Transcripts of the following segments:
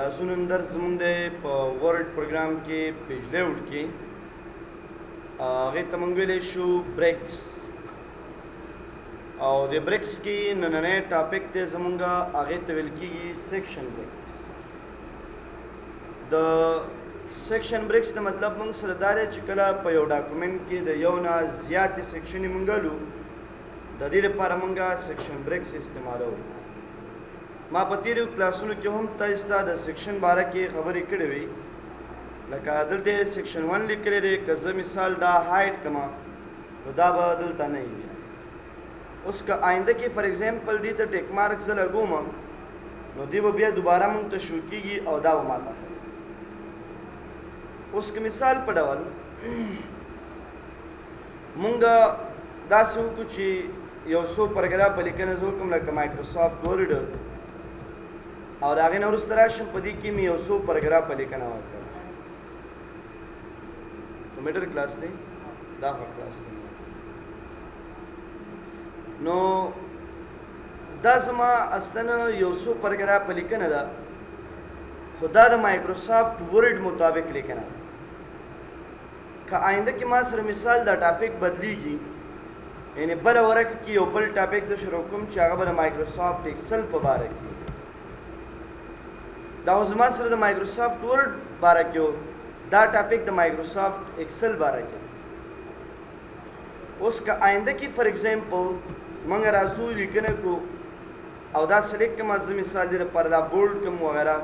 راځو نن درس زموږ دی په ورډ پروګرام کې پیج لیاوټ کې هغې ته موږ ویلی شو بریکس او د بریکس کې نننی ټاپک دی زموږ هغې ته ویل کېږي سیکشن بریکس. د سیکشن بریکس د مطلب موږ سره دا دی چې کله په یو ډاکومنټ کې د یو نه زیاتې سیکشنې موږ لو د دې لپاره موږ سیکشن بریکس استعمالوو. ما په تیرو کلاسونو کې هم تاسو ته د سیکشن باره کې خبرې کړې وي، لکه دلته سیکشن 1 لیکلی دی. که زه مثال دا هایټ کما نو دا به دلته نه وي. اوس که آینده کې فار ایگزامپل دې ته ټیک مارک زه لګوم نو دې به بیا دوباره موږ ته شو کېږي او دا به ماته ښایي. اوس که مثال په ډول موږ داسې وکړو چې یو څو پرګراف په لیکنه زه وکړم لکه مایکروسافټ ورډ او د هغې نه وروسته راشم په دې کې مې یو څو پرګراف په لیکنه ورکړه. کمپیوټر کلاس دی دا ښه کلاس دی. نو دا زما اصلا یو څو پرګراف په لیکنه ده، خو دا د مایکروسافټ ورډ مطابق لیکنه ده. که آینده کې ما سره مثال دا ټاپک بدلیږي، یعنی بله ورقه کې یو بل ټاپک زه شروع کوم چې هغه به د مایکروسافټ ایکسل په باره کې، دا خو زما سره د مایکروسافټ ورډ باره کې و، دا ټاپک د مایکروسافټ ایکسل باره کې. اوس که آینده کې فار ایگزامپل موږ راځو لیکنه کړو او دا سلیکټ کړم، زه مثال دې لپاره دا بولډ کړم وغیره،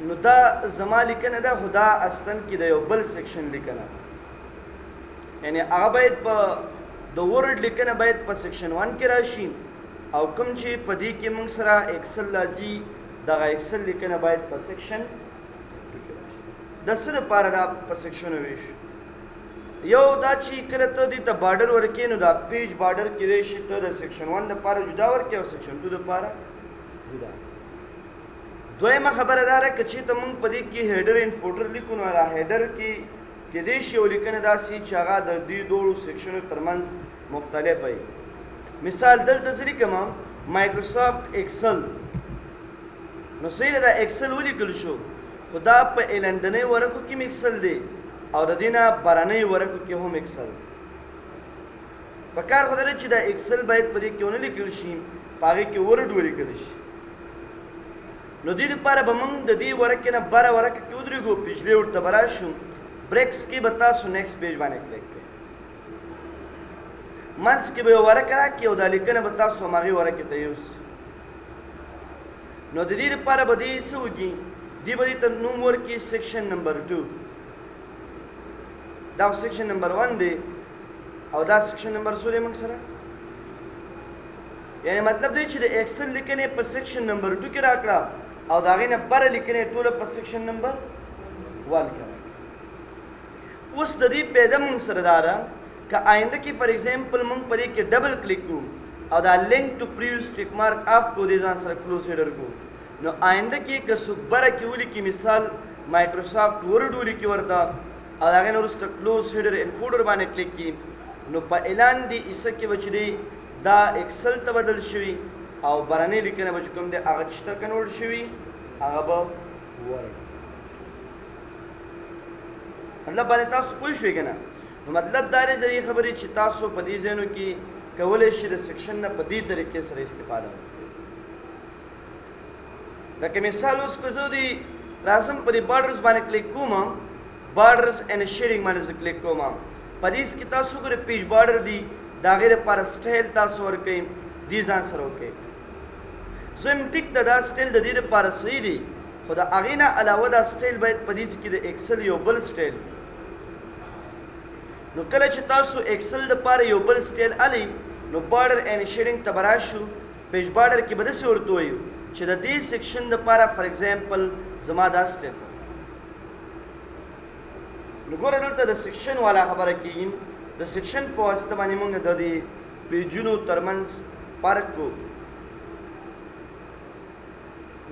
نو دا زما لیکنه ده، خو دا اصلا کې د یو بل سیکشن لیکنه، یعنی هغه باید په د ورډ لیکنه باید په سیکشن 1 کې راشي او کوم چې په دې کې موږ سره ایکسل راځي دغه ایکسل لیکنه باید په سیکشن 2 کې راشي. د څه دپاره دا په سیکشنو ویش؟ یو دا چې کله ته دې ته بارډر ورکې نو دا پیج بارډر کېدی شي ته د سیکشن 1 دپاره جدا ورکې او سیکشن 2 دپاره جدا. دویمه خبره دا ده که چېرته موږ په دې کې هیډر اینډ فوټر لیکو نو دا هیډر کې کېدی شي یو لیکنه داسې چې هغه د دې دوړو سیکشنو ترمنځ مختلف وي. مثال دلته زه لیکم مایکروسافټ ایکسل، نو صحیح ده دا ایکسل ولیکل شو، خو دا په لندنۍ ورقو کې هم ایکسل دی او د دې نه بهرنۍ ورقو کې هم ایکسل. پکار خو دا ده چې دا ایکسل باید په دې کې ونه لیکل شي، په هغې کې ورډ ولیکل شي. نو دې لپاره به موږ د دې ورقې نه بره ورقه کې ودرېږو، پیج لیاوټ ته به راشو، بریکس کې به تاسو نیکسټ پیج باندې کلیک کړئ، منځ کې به یو ورقه راکړي او دا لیکنه به تاسو هماغې ورقې ته یوسئ. نو د دې لپاره به دې څه وکړي، دې به دې ته نوم ورکړي سیکشن نمبر 2. دا سیکشن نمبر 1 دی او دا سیکشن نمبر څو دی موږ سره، یعنی مطلب دی چې د ایکسل لیکنې په سیکشن نمبر 2 کې راکړه او د هغې نه بره لیکنې ټوله په سیکشن نمبر 1 کې. اوس د دې پیدا موږ سره دا ده که آینده کې فار ایگزامپل موږ په دې کې ډبل کلیک کوو او دا لینک ټو پریویس ټیک مارک آف کو دې ځان سره کلوز هیډر کو، نو آینده کې که څوک بره کې ولیکي مثال مایکروسافټ ورډ ولیکي ورته او د هغې نه وروسته کلوز هیډر ان فولډر باندې کلیک کړي، نو په اعلان دې ایسه کې به چې دی دا ایکسل ته بدل شوي او بهرنۍ لیکنه به چې کوم دی هغه چې ته کنورټ شوي هغه به ورډ. مطلب باندې تاسو پوه شوئ که نه؟ نو مطلب دا دی د دې خبرې چې تاسو په دې ځایونو کې کولی شئ د سیکشن نه په دې طریقې سره استفاده وکړئ. لکه مثال اوس که زه دې راځم په دې بارډرز باندې کلیک کوم، بارډرز اینډ شیډینګ باندې زه کلیک کوم، په دې کې تاسو ګورئ پیج بارډر دي، د هغې لپاره سټایل تاسو ورکوئ، دې ځان سره وکړئ. زه یم ټیک ده دا سټایل د دې لپاره صحیح دی، خو د هغې نه علاوه دا سټایل باید په دې کې د ایکسل یو بل سټایل. نو کله چې تاسو ایکسل دپاره یو بل سټایل الی نو بارډر اینډ شیډینګ ته به راشو، پیج بارډر کې به داسې ورته ووایو چې د دې سیکشن دپاره فار ایگزامپل زما دا سټایل. نو ګوره دلته د سیکشن والا خبره کېږي، د سیکشن په واسطه باندې موږ د دې پیجونو ترمنځ فرق کوو.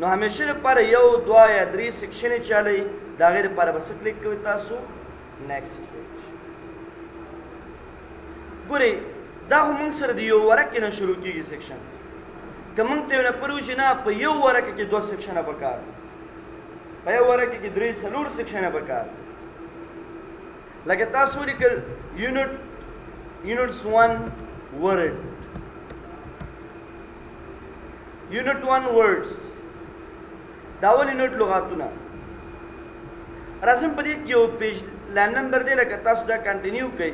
نو همیشه لپاره یو دوه یا درې سیکشنې چلی د هغې لپاره به څه کلیک کوئ تاسو نیکسټ پیج. ګورئ دا خو موږ سره د یو ورقې نه شروع کېږي سیکشن، که موږ ته نه پرو چې نه په یو ورقه کې 2 سیکشنه پکار په یو ورقه کې 3-4 سیکشنه پکار لکه تاسو لیکل units 1 word unit 1 words دا ول یونټ لغاتونه راځم په دې کې یو پیج لاین نمبر دی لکه تاسو دا کنټینیو کړئ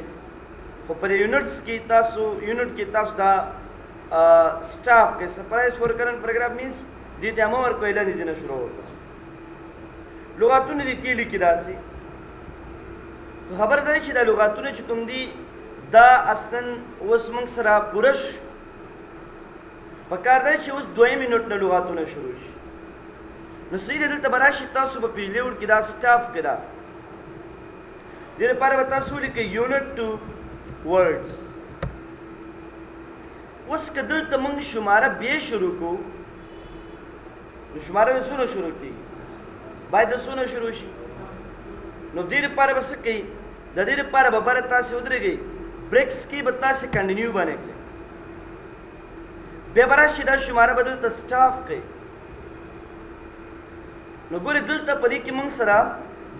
خو په یونټس کې تاسو یونټ کې تاسو دا staff के surprise for current paragraph means the त्यामो और कोयला निजने शुरू होता लुगातुने लिखी लिखी दासी खबरदारी छी दा लुगातुने चुकुम दी दा अस्तन उस मंग सरा पुरश पकारदारी छी उस 2 मिनट न लुगातुने शुरू शी नसीले दल तबराशी तासु ब पिछले उड़ की दा स्टाफ के दा देर पारे बतासु लिखे यूनिट 2 वर्ड्स उस कदर तमंग शुमारा बे शुरू को शुमारा ने सुनो शुरू की बाय द सुनो शुरू शी नो देर पार बस कई द देर पार बबरता से उधर गई ब्रेक्स की बत्ता से कंटिन्यू बने के बेबरा शिदा शुमारा बदल त स्टाफ के नो गोरे दिल त परी की मंग सरा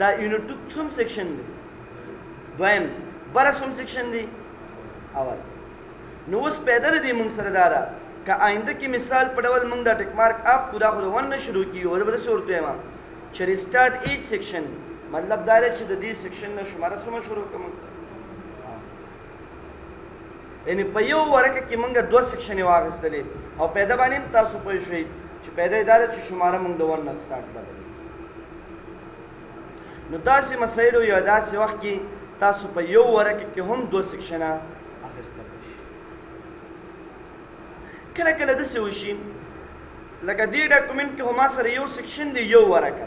द यूनिट 2 सम सेक्शन दे द्वयम बरा सम सेक्शन दी आवाज नो उस पैदल दी मंग सरदारा का आइंदा की मिसाल पड़वल मंग दा टिक मार्क आप खुदा खुद वन शुरू की और बदल से उड़ते हैं चरी स्टार्ट ईच सेक्शन मतलब दायरे छ दी सेक्शन न शुमारा सुमा शुरू कम यानी पयो वरक की मंग 2 सेक्शन वागस्तले और पैदा बानी तासु पय शई छ पैदा इदारे छ शुमारा मंग वन न स्टार्ट बदल नो दासी मसइलो या दासी वक्त की तासु पयो वरक की हम 2 सेक्शन आगस्तले کله کله د څه وشي لکه دې ډاکومنټ کې هما سره یو سیکشن دی یو ورقه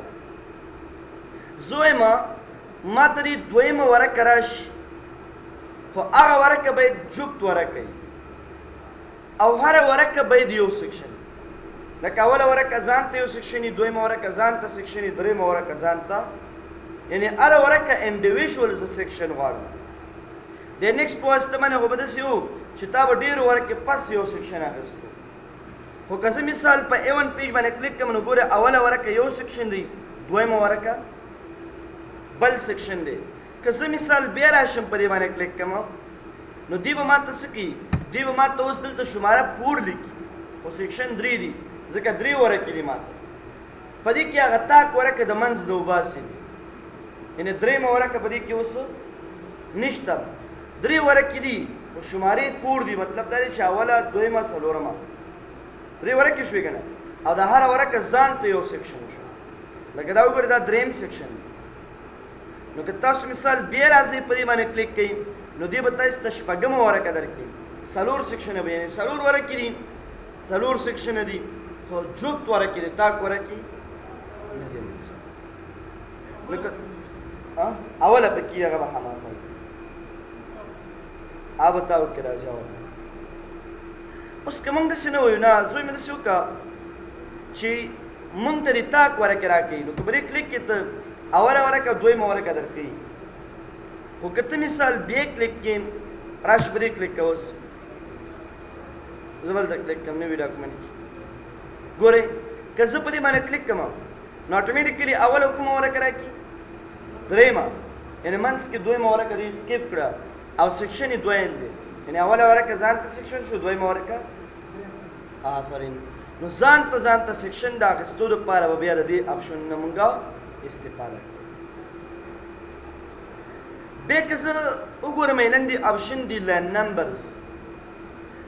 زویما ما ته دې دویمه ورقه راشي خو هغه ورقه باید جفت ورقه او هر ورقه باید یو سیکشن لکه اوله ورقه ځان ته یو سیکشن دویمه ورقه ځان ته سیکشن دریمه ورقه ځان ته یعنی هر ورقه انډیویډوال سیکشن غواړي د نیکسټ پوسټ باندې هو بده سیو چې تا به ډیر ورکه پس یو سیکشن اخیستو خو که زه مثال په A1 پیج باندې کلیک کوم نو ګوره اوله ورکه یو سیکشن دی دویمه ورکه بل سیکشن دی که زه مثال بیا راشم په دې باندې کلیک کوم نو دی به ماته څه کوي دی به ماته اوس دلته شماره 4 لیکي او سیکشن 3 دی ځکه 3 ورکې دي ما سره په دې کې هغه تاک ورکه د منځ د وباسي یعنی دریمه ورکه په دې کې اوس نشته 3 ورکې دي او شمارې 4 دی مطلب دا چې اوله دویمه څلورمه 3 ورکې شوې کنه او د هر ورکه ځان ته یو سیکشن شو لکه دا وګورئ دا دریم سیکشن نو که تاسو مثال بیا راځئ په دې باندې کلیک کړئ نو دې به تاسو ته شپږمه ورکه درکړي څلور سیکشنه به یعنې څلور ورکې دي څلور سیکشنه دي خو جفت ورکې دي تاک ورکې نه دي لکه اوله پکې هغه به هماغه आप बताओ कि राजा हो उसके मंग दसे न होयो ना जोई में दसे का ची मंग तरी ताक वरा करा के नो तो बरे क्लिक के तो आवरा वरा का दोई मवरा का दरकी वो कितने मिसाल बे क्लिक के राश बरे क्लिक का उस जबल तक क्लिक करने भी डॉक्यूमेंट गोरे कज़ परी माने क्लिक कमा नो ऑटोमेटिकली आवला हुकुम वरा करा की दरेमा यानी मंस के दोई मवरा का स्किप करा او سیکشن دویم دی یعنی اوله ورکه ځان ته سیکشن شو دویمه ورکه آفرین نو ځان ته سیکشن د اخیستو لپاره به بیا د دې اپشن نه مونږه استفاده کوو بیا که زه وګورم لاندې اپشن دی لاین نمبرز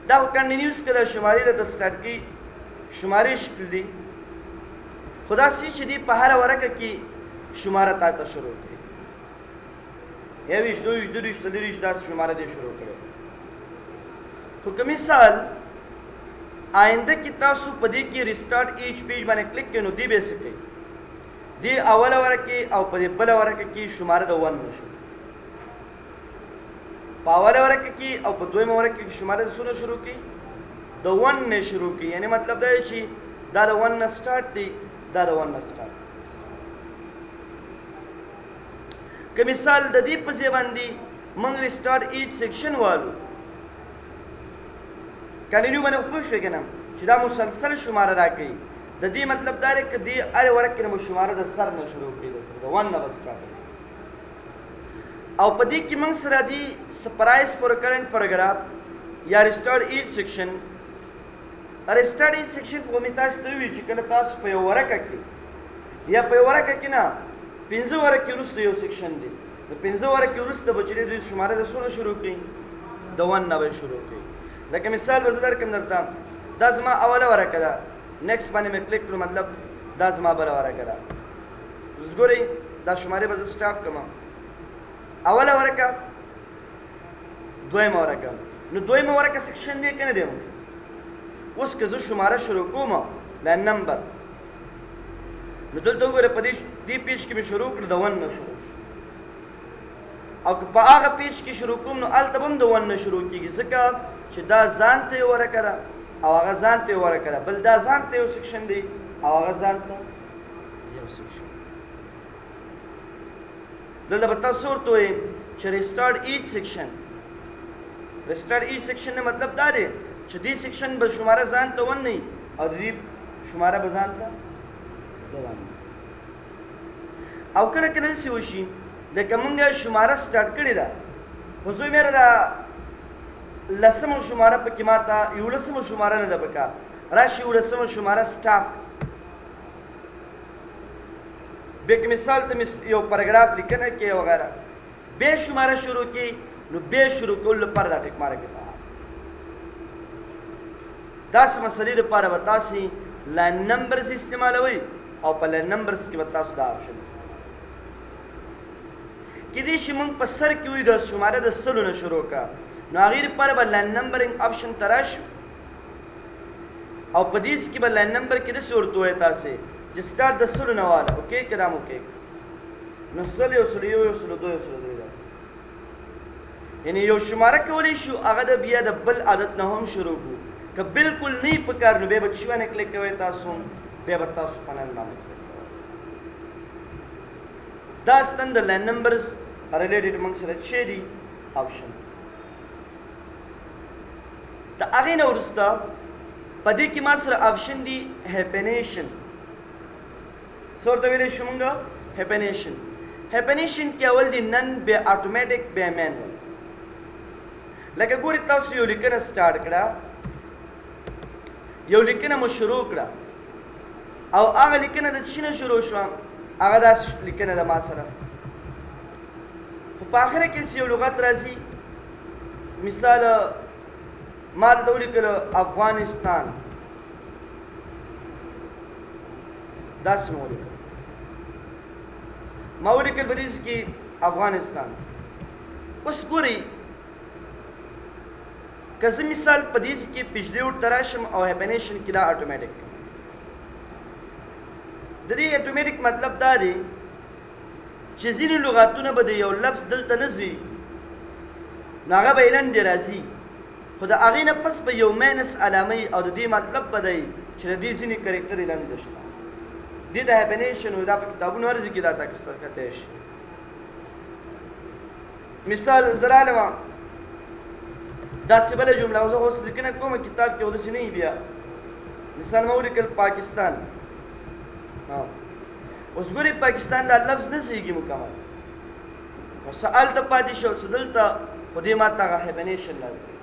دا خو کنټینیوس که د شمارې د سټارټ کې شمارې شکل دی خو داسې چې دی په هره ورکه کې شماره تا ته شروع کړي یویش دویش دریش تلیریش داس شماره دی شروع کړو خو که مثال آینده کې تاسو په دې کې ریسټارټ ایچ پیج باندې کلیک کړئ نو دی به څه کوي دی اوله ورکې او په دې بله ورکه کې شماره د 1 نشو په اوله ورکه کې او په دویمه ورکه کې شماره د څونه شروع کړي د 1 نه شروع کړي یعنی مطلب دا چې دا د 1 نه سٹارټ دی دا د 1 نه سٹارټ که مثال د دې په ځای باندې موږ ریسټارټ ایچ سیکشن والو کنټینیو باندې خو پوه شوې که نه چې دا مسلسل شماره راکوي د دې مطلب دا دی که دې هر ورق کې نه به شماره د سر نه شروع کړي د سر د ون نه به سټارټ او په دې کې موږ سره دي سپرایز فور کرنٹ پیراګراف یا ریسټارټ ایچ سیکشن ریسټارټ ایچ سیکشن خو مې تاسو ته وویل چې کله تاسو په یو ورقه کې یا په یو ورقه کې نه 15 ورقې وروسته یو سیکشن دی د 15 ورقې وروسته به چې دوی شماره د څونه شروع کړي د ون نه به شروع کړي لکه مثال به زه درکړم درته دا زما اوله ورقه ده نیکسټ باندې مې کلیک کړو مطلب دا زما بله ورقه ده ګورئ دا شمارې به زه سټاپ کړم اوله ورقه دویمه ورقه نو دویمه ورقه سیکشن دی که نه دی موږ اوس که زه شماره شروع کوم دا نمبر نو دلته وګوره په دې پیج کې مې شروع کړه د ون نه شروع او که په هغه پیج کې شروع کوم نو هلته به هم د ون نه شروع کېږي ځکه چې دا ځان ته یو ورقه ده او هغه ځان ته یو ورقه ده بل دا ځان ته یو سیکشن دی او هغه ځان ته یو سیکشن دلته به تاسو ورته وایي چې ریسټارټ ایچ سیکشن ریسټارټ ایچ سیکشن نه مطلب دا دی چې دې سیکشن به شماره ځان ته ون نه او د دې شماره به ځان ته او کله کله داسې وشي لکه مونږ شماره سټارټ کړې ده خو زوی مې دا لسمه شماره پکې ماته یولسمه شماره نه ده پکار راشي یولسمه شماره سټاپ بیا که مثال ته یو پاراګراف لیکنه کې وغیره بیا شماره شروع کړي نو بیا شروع کولو لپاره دا ټیک ماره کې داسې مسلې لپاره به تاسې لاین نمبرز استعمالوئ او په لاین نمبرز کې به تاسو دا آپشن کېدای شي موږ په سر کې وي د شماره د سلو نه شروع کړه نو هغې لپاره به لاین نمبرینګ آپشن ته راشو او په دې کې به لاین نمبر کې داسې ورته ووایي تاسې چې سټارټ د سلو نه واله اوکې که دا م اوکې نو سل یو سلو یو یو سلو دو یو سلو درې داسې یعنې یو شماره کولی شو هغه د بیا د بل عادت نه هم شروع کړو که بالکل نه یې په کار نو بیا به چې باندې کلیک کوئ تاسو بیا به تاسو په نن باندې کلیک کوئ دا ستن د لاین نمبرز ریلیټډ موږ سره چې دي آپشنز د هغې نه وروسته په دې کې ما سره آپشن دي هیپنیشن څه ورته ویلی شو موږ هیپنیشن کې اول دي نن بیا اټومیټک بیا مینول لکه ګورې تاسو یو لیکنه سټارټ کړه یو لیکنه مو شروع کړه او هغه لیکنه د څه نه شروع شوه هغه داسې لیکنه ده ما سره خو په آخره کې یو لغت راځي مثال ما دلته ولیکل افغانستان داسې مې ولیکل ما ولیکل په دې کې افغانستان اوس ګورئ که زه مثال په دې کې پیجلیوډ ته راشم او هیپنیشن کې دا اټومیټک د دې اټومیټک مطلب دا دی چې ځینې لغاتونه به د یو لفظ دلته نه ځي نو هغه به لاندې راځي خو د هغې نه پس به یو مینس علامه او د دې مطلب به دی چې د دې ځینې کرکټر یې لاندې شته دې د هیپنیشن دا په کتابونو هر ځای کې دا تاسو ته کتلی شي مثال زه راغلی وم داسې بله جمله زه اوس لیکنه کوم کتاب کې اوداسې نه وي بیا مثال ما ولیکل پاکستان اوس ګورئ پاکستان دا لفظ نه صحیږي مکمل نو څه هلته پاتې شو څه دلته خو دې ما ته هغه هیپنیشن راځي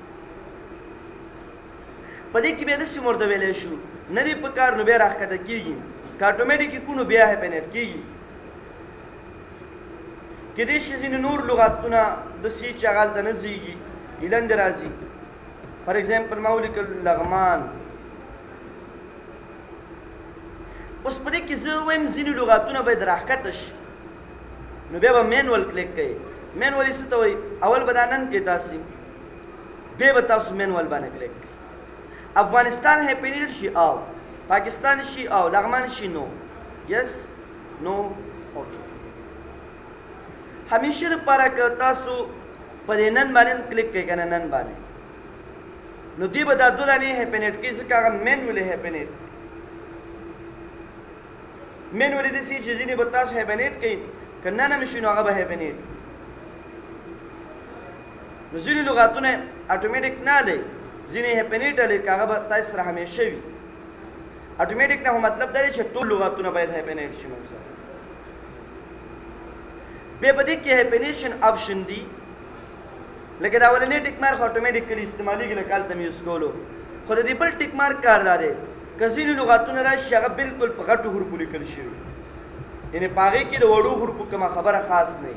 په دې کې بیا داسې مو ورته ویلی شو نه دی په کار نو بیا راښکته کېږي که اټومیټیک یې کړو نو بیا هیپنیټ کېږي کېدای شي ځینې نور لغاتونه داسې چې هغه هلته نه ځایږي لاندې راځي فار ایگزامپل ما ولیکل لغمان اوس په دې کې زه وایم ځینې لغاتونه باید راښکته شي نو بیا به مینول کلیک کوئ مینول یې څه ته وایي اول به دا نن کې تاسې بیا به تاسو مینول باندې کلیک کوئ افغانستان هیپنیټ شي او پاکستان شي او لغمان شي نو یس نو اوکې همیشه لپاره که تاسو په دې نن باندې کلیک کوئ که نه نن باندې نو دوی به دا دوه دانې هیپنیټ کوي ځکه هغه مینولي هیپنیټ مینولي داسې چې ځینې به تاسو هیپنیټ کوئ که نن هم شي نو هغه به هیپنیټ نو ځینې لغاتونه اټومیټک نه دی ځینې هیپنیټ لیک هغه به تاسو سره همیشه وي اټومیټیک نه مطلب دا دی چې ټول لغاتونه باید هیپنیټ شي موږ سره بیا په دې کې هیپنیشن آپشن دي لکه دا اولنی ټیک مارک اټومیټیکلی استعمالیږي لکه هلته مې یوز کولو خو د دې بل ټیک مارک کار دا دی که ځینې لغاتونه راشي هغه بالکل په غټو حروفو لیکل شوي یعنې په هغې کې د وړو حروفو کومه خبره خاص نه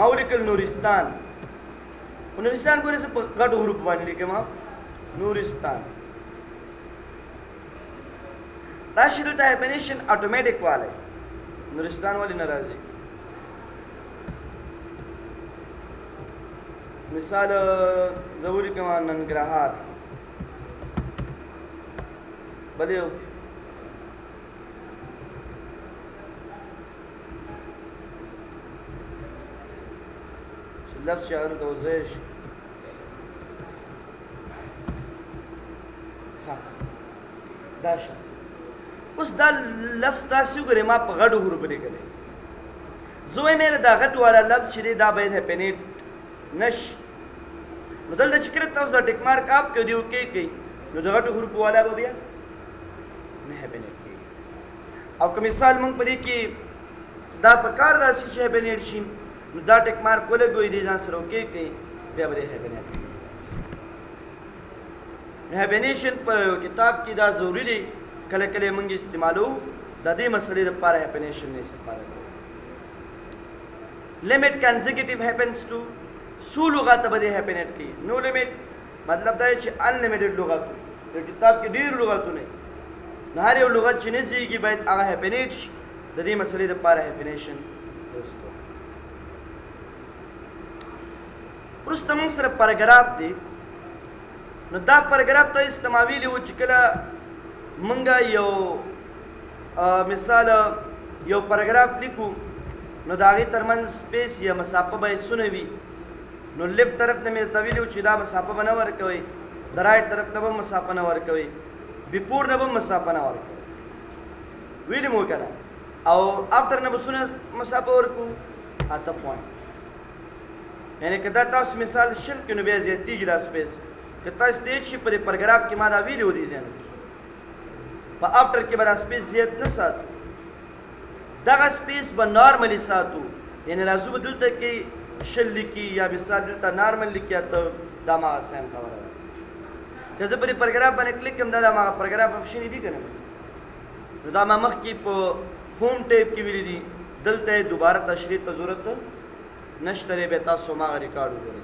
ما ولیکل نورستان خو نورستان ګورې زه په غټو حروفو باندې لیکم نورستان دا شي دلته هیپنیشن اټومیټیک والی نورستان ولې نه راځي مثال زه ولیکم ننګرهار بل یو لفظ شعر دوزش دا شه اوس دا لفظ تاسو وګورئ ما په غټو حروفو لیکلی زه وایم یاره دا غټ والا لفظ چې دی دا باید هیپنیټ نشي نو دلته چې کله تاسو دا ټیک مارک اپ کړئ دی اوکې کوي نو د غټو حروفو والا به بیا نه هیپنیټ کېږي او که مثال موږ په دې کې دا په کار داسې چې هیپنیټ شي نو دا ټیک مارک ولګوئ دی ځان سره اوکې کوي بیا به هیپنیټ هیپنیشن په کتاب کې دا ضروري دی کله کله موږ استعمالو د دې مسلې لپاره هیپنیشن نه استفاده کوو لیمټ کنزیکیټیو هیپنس ټو څو لغات به دې هیپنیټ کوي نو لیمټ مطلب دا چې انلیمیټډ لغات د کتاب کې ډېر لغاتونه نو هر یو لغت چې نه زیږي باید هغه هیپنیټ شي د دې مسلې لپاره هیپنیشن دوستو وروسته موږ سره پاراګراف دی نو دا پاراګراف ته استعمالوي و چې کله موږ یو مثال یو پاراګراف لیکو نو د هغې ترمنځ سپیس یا مسافه به یې څونه وي نو لیفټ طرف ته مې درته ویلي و چې دا مسافه به نه ورکوئ د رایټ طرف ته به مسافه نه ورکوئ بیفور نه به مسافه نه ورکوئ ویلي مو که نه او آفټر نه به څونه مسافه ورکو 8 پوینټ یعنې که دا تاسو مثال شل کې نو بیا زیاتېږي دا سپیس که تاسو تیز شي په دې پاراګراف کې ما دا ویلي و دې ځایونو کې په آفټر کې به دا سپیس زیات نه ساتو دغه سپیس به نارملی ساتو یعنی راځو به دلته کې شل لیکي یا مثال دلته نارمل لیکي یا ته دا هماغه سیم خبره ده که زه په دې پاراګراف باندې کلیک کړم دا د هماغه پاراګراف اپشن دي که نه نو دا ما مخکې په هوم ټیب کې ویلي دي دلته یې دوباره تشریح ته ضرورت نشته دی بیا تاسو هماغه ریکارډ وګورئ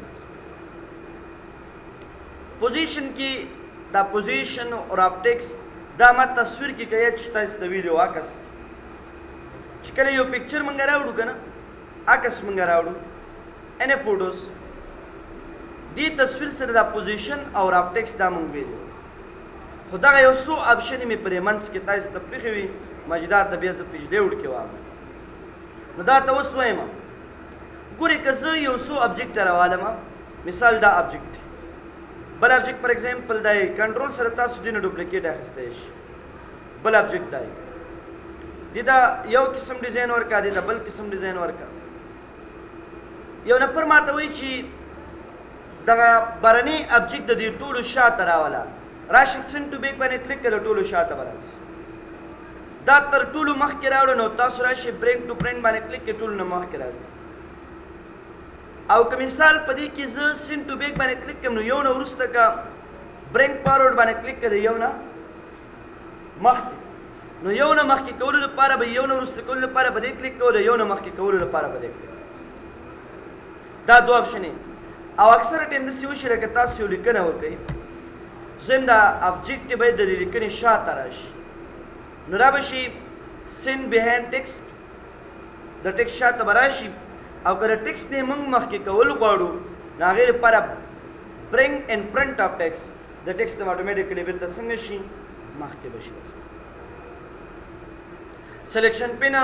پوزیشن کې دا پوزیشن اور آپټکس دا ما تصویر کې کوي چې تاسو ته ویډیو عکس چې کله یو پکچر مونږ راوړو که نه عکس مونږ راوړو any photos دې تصویر سره دا پوزیشن او آپټکس دا مونږ ویلو خو دغه یو څو آپشنې مې پرې منځ کې تاسو ته پرېښې وي مجدار ته بیا زه پېژدې وړکې وایم نو دا ته اوس وایم ګورې که زه یو څو ابجیکټ راوالم مثال دا ابجیکټ بل ابجیکټ پر ایگزامپل دی کنټرول سره تاسو دې نه ډوپلیکیټ اخیستی شي بل ابجیکټ دی دې دا یو قسم ډیزاین ورکړه دې دا بل قسم ډیزاین ورکړه یو نفر ماته وایي چې دغه بهرني ابجیکټ د دې ټولو شاته راوله راشه سینډ ټو بیک باندې کلیک کړه ټولو شاته به راشي دا تر ټولو مخکې راوړه نو تاسو راشئ برینګ ټو پرنټ باندې کلیک کړئ ټولو نه مخکې راځي او که مثال په دې کې زه سینډ ټو بیک باندې کلیک کړم نو یو نه وروسته که برینګ فارورډ باندې کلیک کړئ یو نه مخکې نو یو نه مخکې کولو لپاره به یو نه وروسته کولو لپاره به دې کلیک کوو د یو نه مخکې کولو لپاره به دې کلیک دا دوه آپشنې او اکثره ټایم داسې وشي لکه تاسو یو لیکنه وکئ زم دا ابجیکټ باید د دې لیکنې شاته راشي نو را به شي سین بهایند ټکسټ د ټکسټ شاته به راشي او که د ټکسټ نه موږ مخکې کول غواړو نو هغې لپاره برینګ ان فرنټ آف ټکسټ د ټکسټ نه اټومیټیکلی بېرته څنګه شي مخکې به شي سلیکشن پین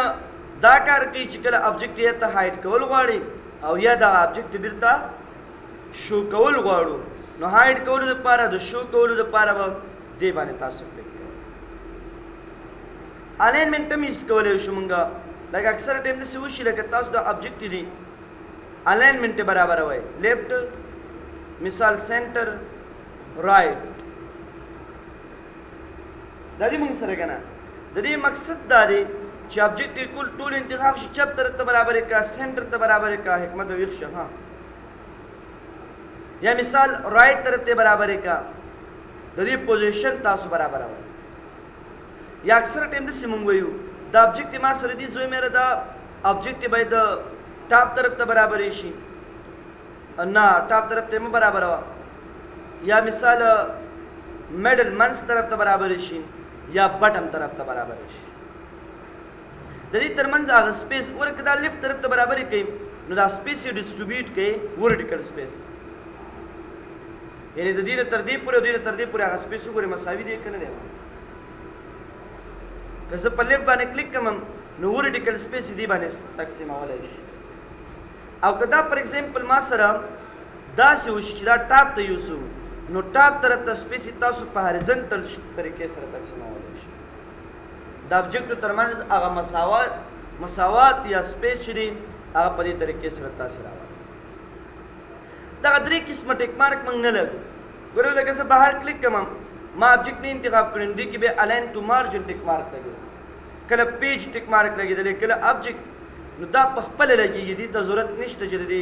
دا کار کوي چې کله ابجیکټ یا ته هایډ کول غواړي او یا دا ابجیکټ بیرته شو کول غواړو نو هایډ کولو لپاره د شو کولو لپاره به دې باندې تاسو کلیک کوئ الاینمنټ هم ایز کولی شو مونږ لکه اکثره ټایم داسې وشي لکه تاسو دا ابجیکټ دي الاینمنټ یې برابروئ لیفټ مثال سینټر رائټ. دا دې موږ سره کنه د دې مقصد دا دی چې ابجیکټیو کول ټول انتخاب شي، چپ طرف ته برابر کا، سنټر ته برابر کا، حکمت ویښ شه. ها یا مثال رائټ طرف ته برابر کا، د دې پوزیشن تاسو برابر وای. یا اکثر ټیم د سیمون وایو دا ابجیکټ ما سره دي زوی مېره دا ابجیکټ باید د ټاپ طرف ته برابر شي، نه ټاپ طرف ته مې برابر وا. یا مثال میډل منس طرف ته برابر شي یا بټم طرف ته برابر شي. د دې ترمنځ هغه سپیس ورکه دا لیفت طرف ته برابر کړي نو دا سپیس یې ډیسټریبیوټ کړي ورټیکل سپیس، یعنی د دې تر دې پورې د دې تر دې پورې هغه سپیس وګورئ مساوي دی کنه دی. که زه په لیفت باندې کلیک کوم نو ورټیکل سپیس دې باندې تقسیمولای شي. او که دا پر ایگزامپل ما سره داسې وشي چې دا ټاپ ته یوسو نو ټاپ طرف ته سپیس تاسو په هاریزنټل طریقې سره تقسیمولای شي. د ابجیکټو ترمنځ هغه مساوات یا سپیس چې دی هغه په دې طریقې سره تاسو راوړئ. دغه درې قسمه ټیک مارک موږ نه لګو. ګورئ لکه زه بهر کلیک کوم ما ابجیکټ نه انتخاب کړی دې کې به الاین ټو مارجن ټیک مارک لګي، کله پیج ټیک مارک لګېدلی، کله ابجیکټ. نو دا په خپله لګېږي، دې ته ضرورت نشته چې د دې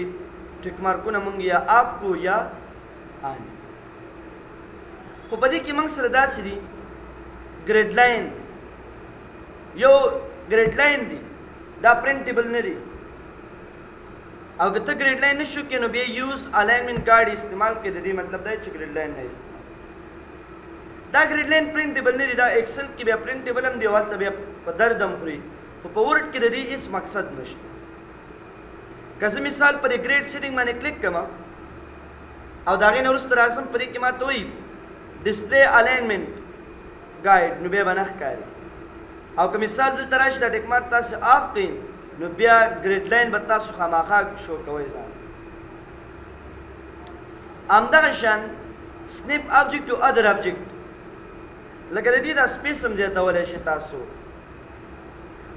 ټیک مارکونه موږ یا آف کو یا آن. خو په دې کې موږ سره داسې دي ګریډ لاین، یو ګریډ لاین دی دا پرنټیبل نه دی. او که ته ګریډ لاین نشو کې نو بیا یوز الاینمنټ کارډ استعمال کې. د دې مطلب دا چې ګریډ لاین نه استعمال. دا ګریډ لاین پرنټیبل نه دی، دا ایکسل کې بیا پرنټیبل هم دی، ورته بیا په درد هم خوري، خو په ورډ کې د دې هېڅ مقصد نشته. که زه مثال په دې ګریډ سیټینګ باندې کلیک کوم او د هغې نه وروسته راځم په دې کې ما ته وایي ډسپلی الاینمنټ ګایډ نو بیا به نه ښکاري. او که مثال دلته راشي دا ټیک مارک تاسو آف کړئ نو بیا ګریډ لاین به تاسو خامخا شو کوئ ځان. همدغه شان سنیپ ابجیکټ ټو ادر ابجیکټ، لکه د دې دا سپیس هم زیاتولی شي تاسو.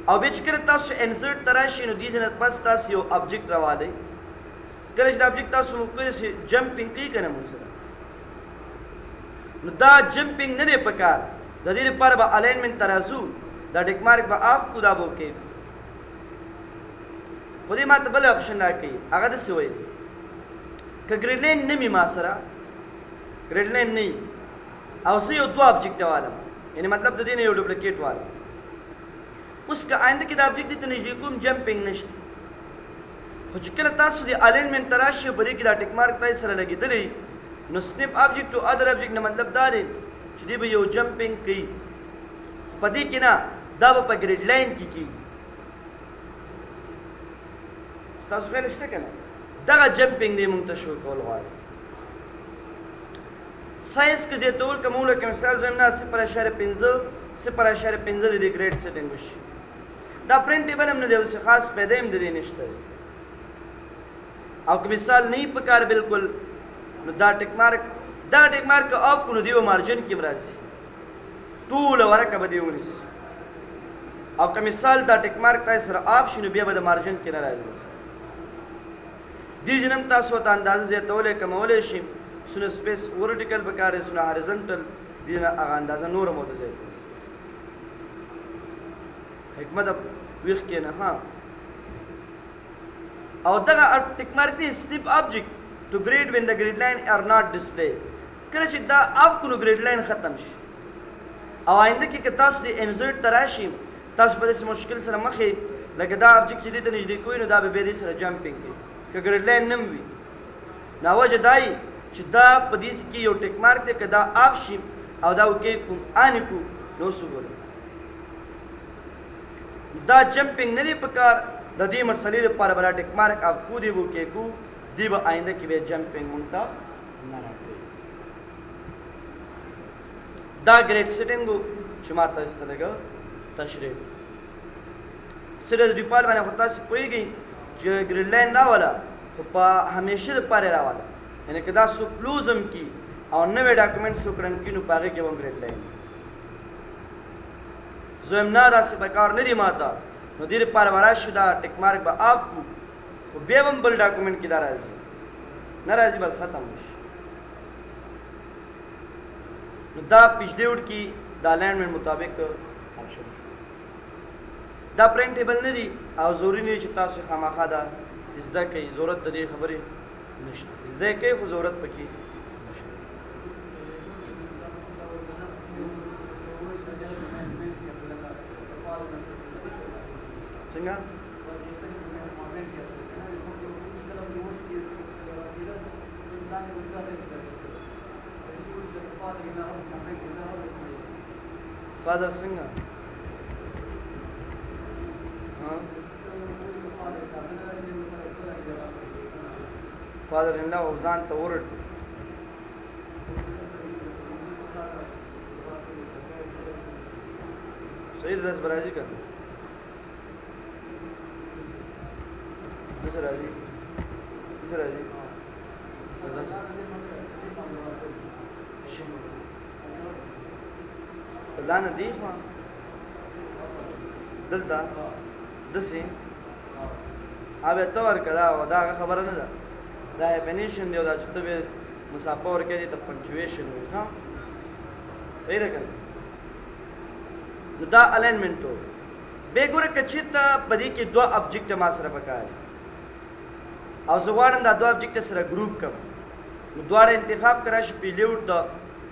او بیا چې کله تاسو انسرټ ته راشي نو دې ځای نه پس تاسو یو ابجیکټ راوالی. کله چې دا ابجیکټ تاسو وکړئ چې جمپینګ کوي که نه موږ سره، نو دا جمپینګ نه دی پکار. د دې لپاره به الاینمنټ ته راځو، دا ټیک مارک به آف کو، دا به وکړئ. خو دې ما ته بل اپشن راکوي، هغه داسې وایي که ګریډ لاین نه وي ما سره، ګریډ لاین نه وي او زه یو دوه ابجیکټ والم، یعنی مطلب د دې نه یو ډوپلیکیټ والم. اوس که آینده کې د ابجیکټ ته نږدې کوم جمپینګ نشته، خو چې کله تاسو د الاینمنټ ته راشئ په دې کې دا ټیک مارک تاسو سره لګېدلی نو سنیپ ابجیکټ ټو ادر ابجیکټ نه مطلب دا دی چې دې به یو جمپینګ کوي. په دې کې نه، دا به په ګریډ لاین کې کېږي. ستاسو خیال شته که نه؟ دغه جمپینګ دی موږ ته شو کول غواړي. سایز که زیاتول که موږ لکه مثال زویم نه 0.5 0.5 د دې ګریډ سیټینګ وشي. دا پرنټیبل هم نه دی، اوس خاص پیدا هم د دې نشته دی. او که مثال نه وي په کار بلکل نو دا ټیک مارک آف کړو نو دی به مارجن کې هم راځي، ټوله ورقه به دې ونیسي. او که مثال دا ټیک مارک تاسو سره آف شي نو بیا به د مارجن کې نه راځي. دې ځای هم تاسو ورته اندازه زیاتولی کمولی شي، څونه سپیس ورټیکل پکار دی، څونه هاریزنټل، دې نه هغه اندازه نور هم ورته زیاتوي. حکمت ویښ کښېنه. ها او دغه ټیک مارک دی سنیپ ابجیکټ ټو ګریډ وین د ګریډ لاین آر ناٹ ډسپلی. کله چې دا آف کړو ګریډ لاین ختم شي. او آینده کې که تاسو د انسرټ ته راشي تاسو په داسې مشکل سره مخ یې لکه دا ابجیکټ چې دې ته نږدې کوئ نو دا به بیا دې سره جمپینګ کوي. که ګریډ لاین نه وي نو وجه دا وي چې دا په دې کې یو ټیک مارک دی، که دا آف شي او دا وکې کوم آن کړو نو اوس وګورئ دا جمپینګ نه دی پکار. د دې مسلې لپاره به دا ټیک مارک آف کو دی وکې کو، دی به آینده کې بیا جمپینګ مونږ ته نه راکوي. دا ګریډ سیټینګ و چې ما تاسو ته لږه تشریح سره د ډیپال باندې خو تاسو پوهېږئ چې ګریډ لاین راوله خو په همیشه دپاره یې راوله، یعنې که دا څوک کلوز هم کي او نوی ډاکومنټ څوک رن کړي نو په هغې کې به هم ګریډ لاین زویم نه داسې په کار نه دي ما ته نو دې لپاره به راشو دا ټیک مارک به آف کړو، خو بیا به هم بل ډاکومنټ کې دا راځي نه راځي، بس ختم وشي. دا پیجلیوډ کې د الاینمنت مطابق آپشن شو دا پرنټیبل نه دي او ضروري نه چې تاسو خامخا دا زده کوي ضرورت د دې خبرې نشته زده کوي خو ضرورت پکې نشته څنګه فادر څنګه فادر ان له ځان ته ورټ صحیح درس برازي کړ دسر راځي لانه دی خو دلته دسي اوبه تور کړه او دا خبره نه ده دا ډیفینیشن دی دا چې ته به مسافه ورکړې ته پنکچویشن وي ها صحیح راګل دا الاینمنت به ګوره کچې ته پدې کې دوه ابجیکټ ما سره پکاره او زه غواړم دا دوه ابجیکټ سره ګروپ کړم نو دواړه انتخاب کرا شي پیلیوډ د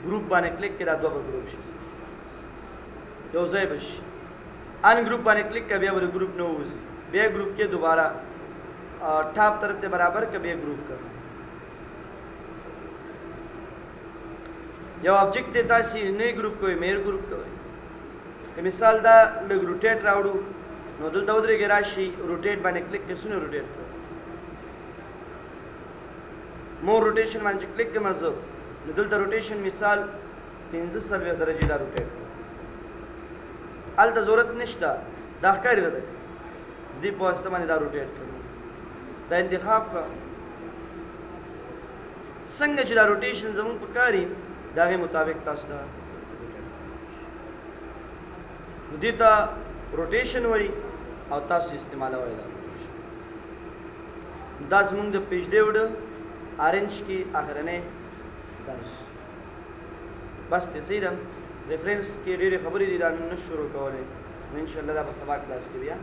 ګروپ باندې کلیک کړه دوه ګروپ شي یو ځای بشي ان ګروپ باندې کلیک کړه بیا ور ګروپ نو وځي بیا ګروپ کې دوباره ټاپ طرف ته برابر کړه بیا ګروپ کړه یو ابجیکټ ته تاسو نه ګروپ کوئ مېر ګروپ کوئ که مثال دا لګ روټیټ راوړو نو دلته ودرېږي راشي روټیټ باندې کلیک کې سونه روټیټ کړو مور روټیشن باندې کلیک کوم زه نو دلته روټیشن مثال 15 درجه دا روټیټ الته ضرورت نشته دا ښکاري ده دې په واسطه باندې دا روټیټ کړو دا انتخاب کا څنګه چې دا روټیشن زموږ په کاری داغه مطابق تاسو دا دې ته روټیشن وایي او تاسو استعمالوي دا زموږ د پیج لیوډ آرنج کی اخرنه درس بس ته سیدم ریفرنس کې ډېرې خبرې دي دا نن شروع کولې ان شاء الله دا په سبا کلاس کې بیا